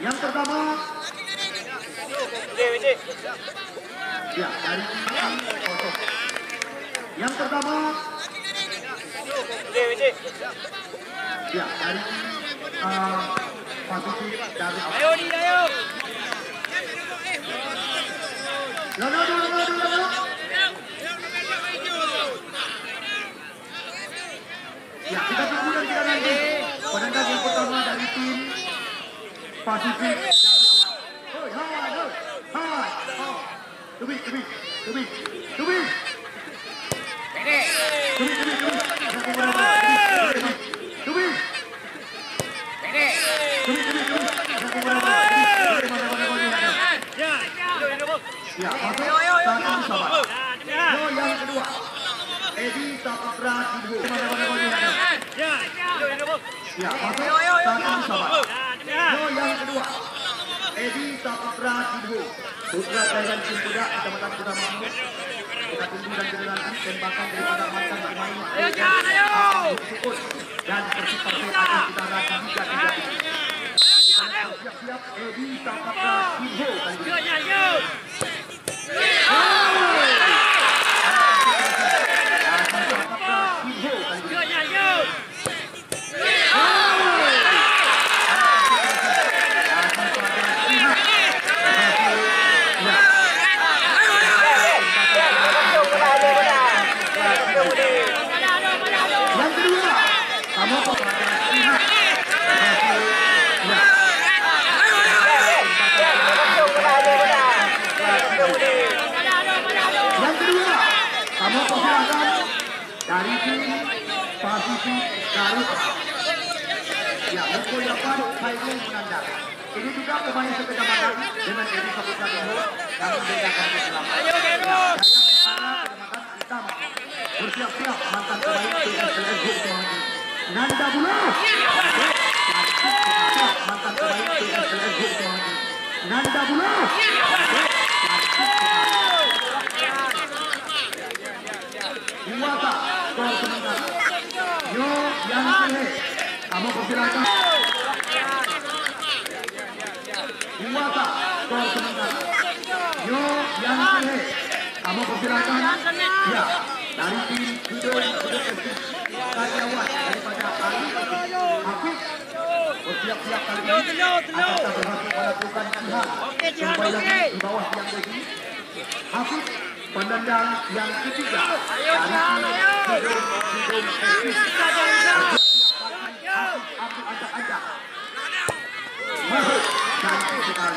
Yang pertama, ya dari kosong. Yang pertama, ya dari Pasifik dari Ayo di ayo. Lalu. Ya, kita tunggu dan kita nanti. Penendang yang pertama dari tim Pasifik. Tubi. Ya, masuk satu sahabat. Yo yang kedua, Edi Saputra Hidhu. Ya, masuk satu sahabat. Yo yang kedua, Edi Saputra Hidhu. Putra Thailand Tim Kuda, Kecamatan Kuda Mahmud. Kita tunggu dan kita nanti tembakan daripada mantan pemain. Dan persib akan kita rasa juga tidak. Siap-siap Edi Saputra Hidhu. Yang kedua, kamu persilakan dari tim Pasifik Garut. Ya, pukul 8 Khairul menandang. Ini juga pemain sepeda motor dengan Edi Saputra Hidhu yang membedakan keselamatan. Ayo Garut. Bersiap-siap mantan pemain PSLS Bukit Nanda Bulau. Mantan pemain PSLS Bukit Nanda Bulau. Buata skor sementara. Yo yang Sele, kamu persilakan. Buata skor sementara. Yo yang Sele, kamu persilakan. Ya, dari tim karyawan daripada Ali Hafid bersiap-siap kali ini akan berhasil melakukan jihad supaya di bawah yang lagi. Hafid penendang yang ketiga dari tim Hafid acak-acak. Mahut cantik sekali.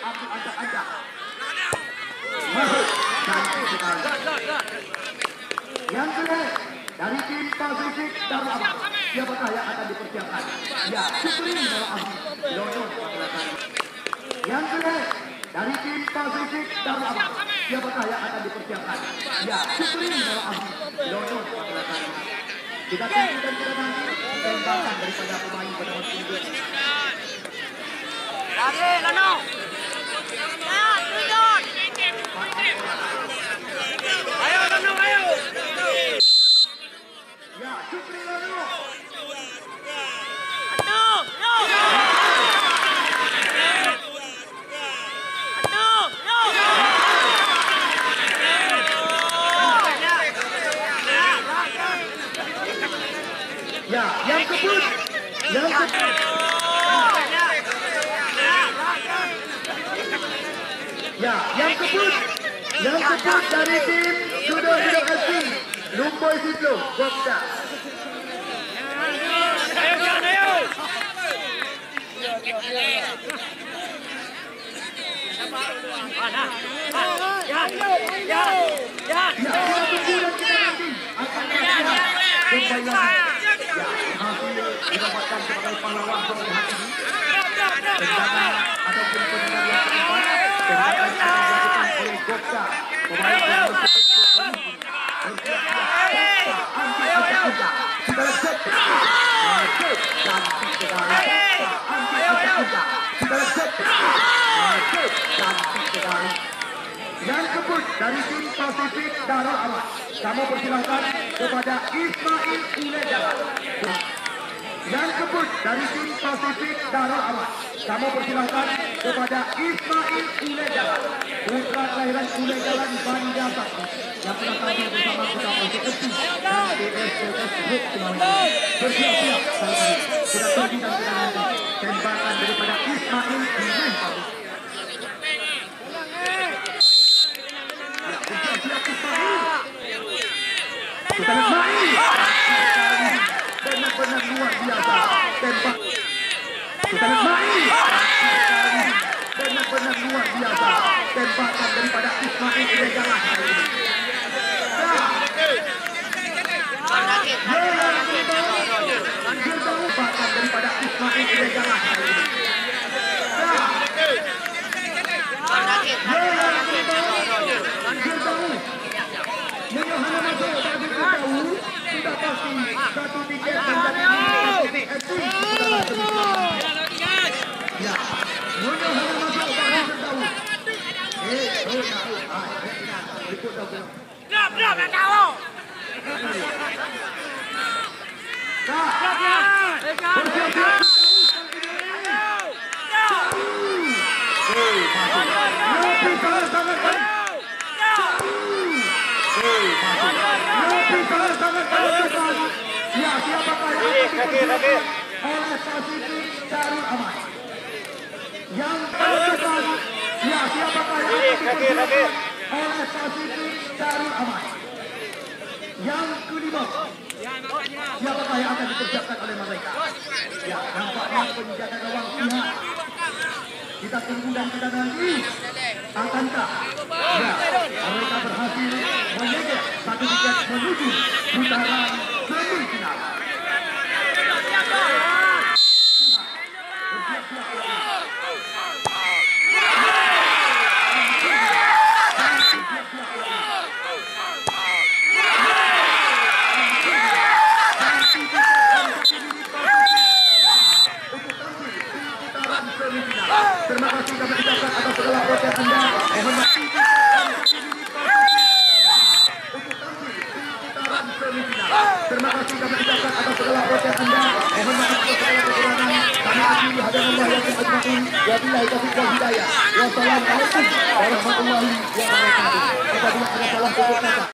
Hafid acak-acak. Mahut cantik sekali. Yang kedua dari tim Pasifik Darul Aman. Siapakah yang akan dipersiapkan? Ya, Supri Darul Aman. London. Yang kedua dari tim Pasifik Darul Aman. Siapakah yang akan dipersiapkan? Ya, Supri Darul Aman. London. Kita tunggu dan kita nanti tembakan daripada pemain pada waktu itu. Lagi, Lano. Ya, tunjuk. Ayo, Lano, ayo. Ya, Supri Lano. Aduh, yo. Aduh, yo. Ya, yang kebut. Yang kebut. Ya, yang kebut. Yang kebut dari tim Judo FC. Lumboy Sidlo, Gopda. Ayo, jangan, ayo. Ya. Ya, kita tunggu dan kita nanti akan melihat kembali lagi. Ya, hasil didapatkan sebagai pahlawan sore hari ini. Tendangan ataupun penendang yang keempat, tendangan yang dilakukan oleh Gopda. Pemain yang bersiap-siap anti acak-acak. Kita lihat cantik sekali. Anti acak-acak. Kita lihat cantik sekali. Yang kebut dari tim Pasifik Darul Aman. Kamu persilahkan kepada Ismail Uleja. Yang kebut dari tim Pasifik Darul Aman. Kami persilakan kepada Ismail Ulejalan, putra kelahiran Ulejalan Banjar yang telah tampil bersama kita PSSI dan PSSS Group Semarang. Bersiap-siap kali ini. Sudah tinggi dan kita nanti tembakan daripada Ismail Ulejalan. Kita lihat main. Benar-benar luar biasa tembak. Kita lihat main. Benar-benar luar biasa tembakan daripada Ismail Ulejalan hari ini. Tembakan daripada Ismail Ulejalan hari ini. Menyohana masuk bagi tahu sudah pasti satu tiket menjadi PSSI. Ya, menyohana masuk bagi tahu. Ikut tahu. Drop nak kau. Ya, siapakah yang oleh Pasifik Darul Aman? Yang terdepan, ya, siapakah yang oleh Pasifik Darul Aman? Yang kelima, siapakah yang akan dipersiapkan oleh mereka? Ya, nampaknya penjaga gawang pihak. Kita tunggu dan kita nanti akankah mereka berhasil menyegel satu tiket menuju putaran semifinal. Terima kasih kami ucapkan atas segala protes Anda. Mohon maaf. Terima kasih kami ucapkan atas segala protes Anda. Mohon maaf atas segala kekurangan. Kami akhiri hadiah yakin ajmain. Wabillahi taufiq wal hidayah. Wassalamualaikum warahmatullahi wabarakatuh. Apabila ada salah tutur kata